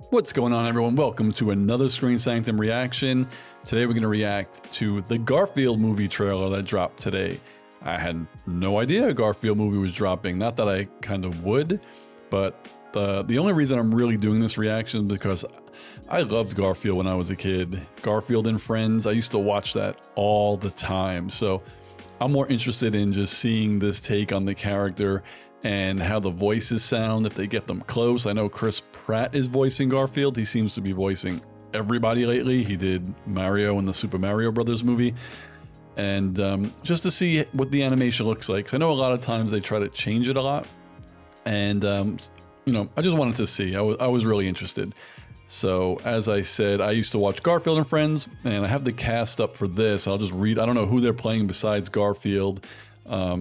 What's going on, everyone? Welcome to another Screen Sanctum reaction. Today we're going to react to the Garfield movie trailer that dropped today. I had no idea a Garfield movie was dropping. Not that I kind of would, but the only reason I'm really doing this reaction is because I loved Garfield when I was a kid. Garfield and Friends, I used to watch that all the time. So I'm more interested in just seeing this take on the character and how the voices sound if they get them close. I know Chris Pratt is voicing Garfield. He seems to be voicing everybody lately. He did Mario in the Super Mario Brothers movie. And just to see what the animation looks like. 'Cause I know a lot of times they try to change it a lot. And, you know, I just wanted to see. I was really interested. So, as I said, I used to watch Garfield and Friends, and I have the cast up for this. I'll just read. I don't know who they're playing besides Garfield.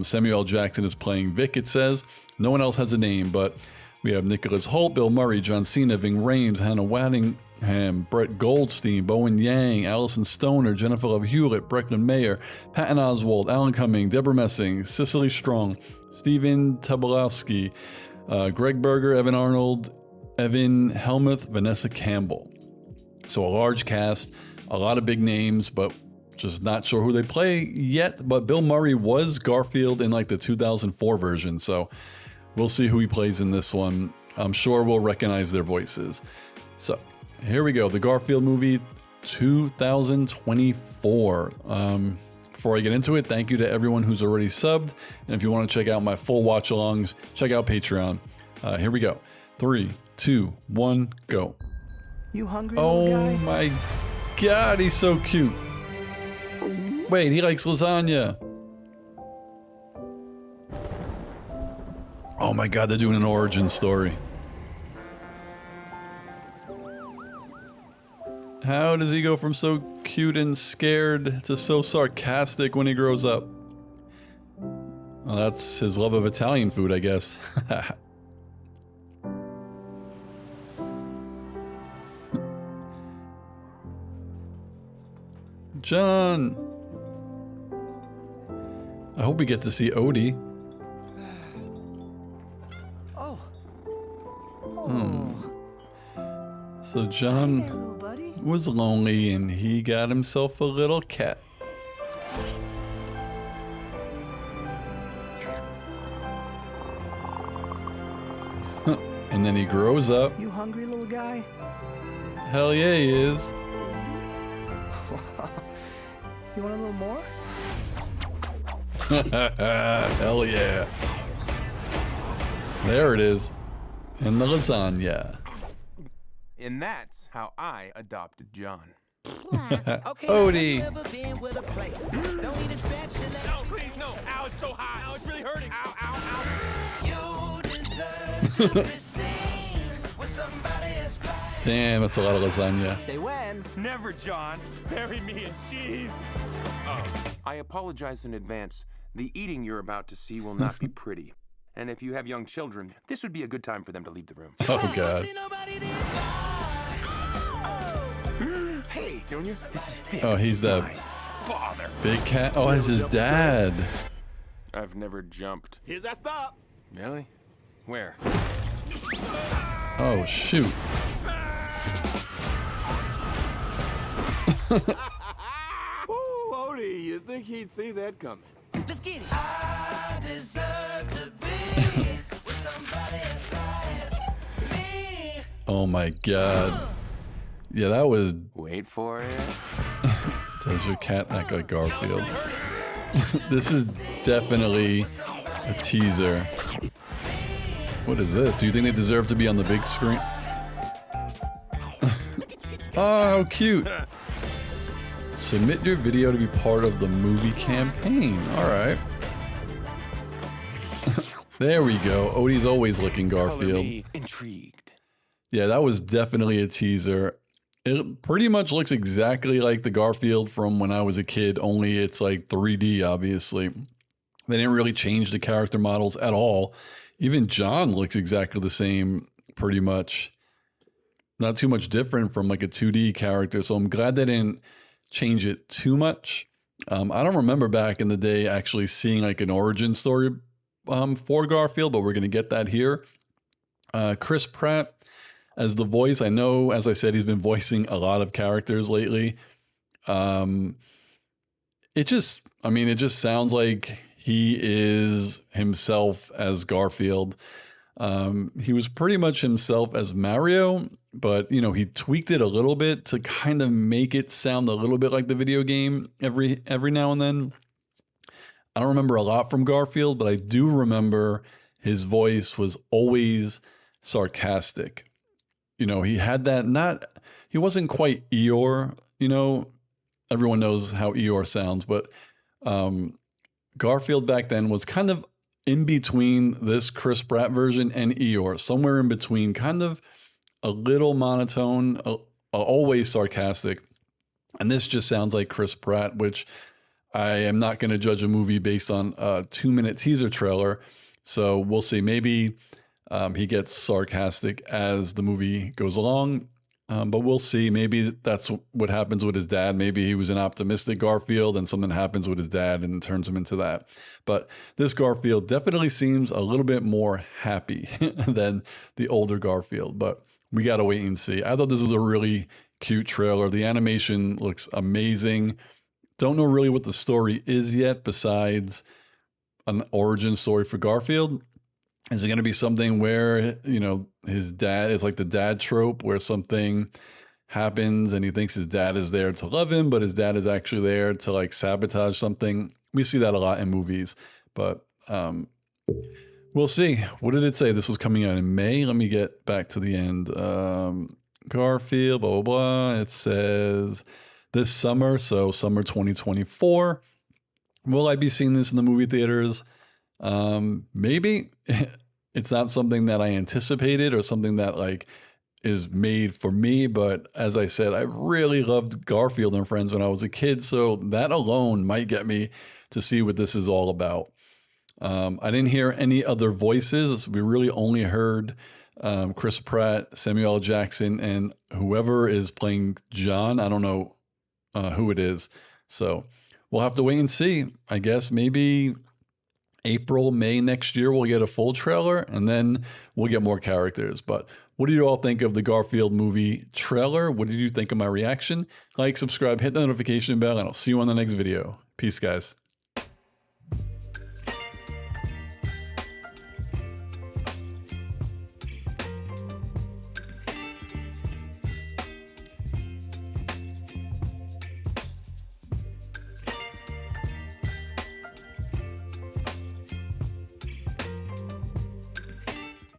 Samuel L. Jackson is playing Vic, it says. No one else has a name, but we have Nicholas Hoult, Bill Murray, John Cena, Ving Rhames, Hannah Waddingham, Brett Goldstein, Bowen Yang, Allison Stoner, Jennifer Love Hewitt, Brecklin Mayer, Patton Oswalt, Alan Cumming, Deborah Messing, Cicely Strong, Stephen Tobolowsky, Greg Berger, Evan Arnold, Evan Helmuth, Vanessa Campbell. So a large cast, a lot of big names, but just not sure who they play yet. But Bill Murray was Garfield in like the 2004 version, so we'll see who he plays in this one. I'm sure we'll recognize their voices. So here we go, the Garfield movie 2024. Before I get into it, thank you to everyone who's already subbed. And if you want to check out my full watch-alongs, check out Patreon. Here we go. 3, 2, 1, go. You hungry, little guy? Oh my God, he's so cute. Wait, he likes lasagna. Oh my God, they're doing an origin story. How does he go from so cute and scared to so sarcastic when he grows up? Well, that's his love of Italian food, I guess. John! I hope we get to see Odie. Oh. So John Hey, little buddy. was lonely and he got himself a little cat. And then he grows up. You hungry, little guy? Hell yeah, he is. You want a little more? Hell yeah. There it is. And the lasagna. And that's how I adopted John. Odie. No, please, no. Ow, it's so hot. Ow, it's really hurting. Ow, ow, ow. You deserve to be seen with somebody as fly. Damn, that's a lot of lasagna. Say when. Never, John. Bury me in cheese. I apologize in advance. The eating you're about to see will not be pretty. And if you have young children, this would be a good time for them to leave the room. Oh God. Hey, Junior, this is Vic. Oh, he's the my father. big cat. Oh, it's his dad. I've never jumped. Here's that stop. Really? Where? Oh, shoot. Ooh, Odie, you think he'd see that coming? Let's get it. I deserve to be with somebody as fly as me. Oh my God. Yeah, that was. Wait for it. Does your cat act like Garfield? This is definitely a teaser. What is this? Do you think they deserve to be on the big screen? Oh, how cute. Submit your video to be part of the movie campaign. All right. There we go. Odie's always looking Garfield. Intrigued. Yeah, that was definitely a teaser. It pretty much looks exactly like the Garfield from when I was a kid, only it's like 3D, obviously. They didn't really change the character models at all. Even John looks exactly the same, pretty much. Not too much different from like a 2D character, so I'm glad they didn't change it too much. I don't remember back in the day actually seeing like an origin story for Garfield, but we're going to get that here. Chris Pratt, as the voice. I know, as I said, he's been voicing a lot of characters lately. It just sounds like he is himself as Garfield. He was pretty much himself as Mario, but he tweaked it a little bit to kind of make it sound a little bit like the video game every now and then. I don't remember a lot from Garfield, but I do remember his voice was always sarcastic. He had that, he wasn't quite Eeyore, everyone knows how Eeyore sounds, but Garfield back then was kind of in between this Chris Pratt version and Eeyore, somewhere in between, kind of a little monotone, always sarcastic. And this just sounds like Chris Pratt, which I am not going to judge a movie based on a 2-minute teaser trailer. So we'll see. Maybe he gets sarcastic as the movie goes along. But we'll see. Maybe that's what happens with his dad. Maybe he was an optimistic Garfield and something happens with his dad and turns him into that. But this Garfield definitely seems a little bit more happy than the older Garfield. But we got to wait and see. I thought this was a really cute trailer. The animation looks amazing. Don't know really what the story is yet besides an origin story for Garfield. Is it going to be something where, his dad is like the dad trope where something happens and he thinks his dad is there to love him, but his dad is actually there to like sabotage something? We see that a lot in movies, but we'll see. What did it say? This was coming out in May. Let me get back to the end. Garfield, blah, blah, blah. It says this summer, so summer 2024. Will I be seeing this in the movie theaters? Maybe. It's not something that I anticipated or something that like is made for me, but as I said, I really loved Garfield and Friends when I was a kid, so that alone might get me to see what this is all about. I didn't hear any other voices. We really only heard Chris Pratt, Samuel L. Jackson, and whoever is playing John. I don't know who it is, so we'll have to wait and see. I guess maybe April, May next year, we'll get a full trailer and then we'll get more characters. But what do you all think of the Garfield movie trailer? What did you think of my reaction? Like, subscribe, hit the notification bell, and I'll see you on the next video. Peace, guys.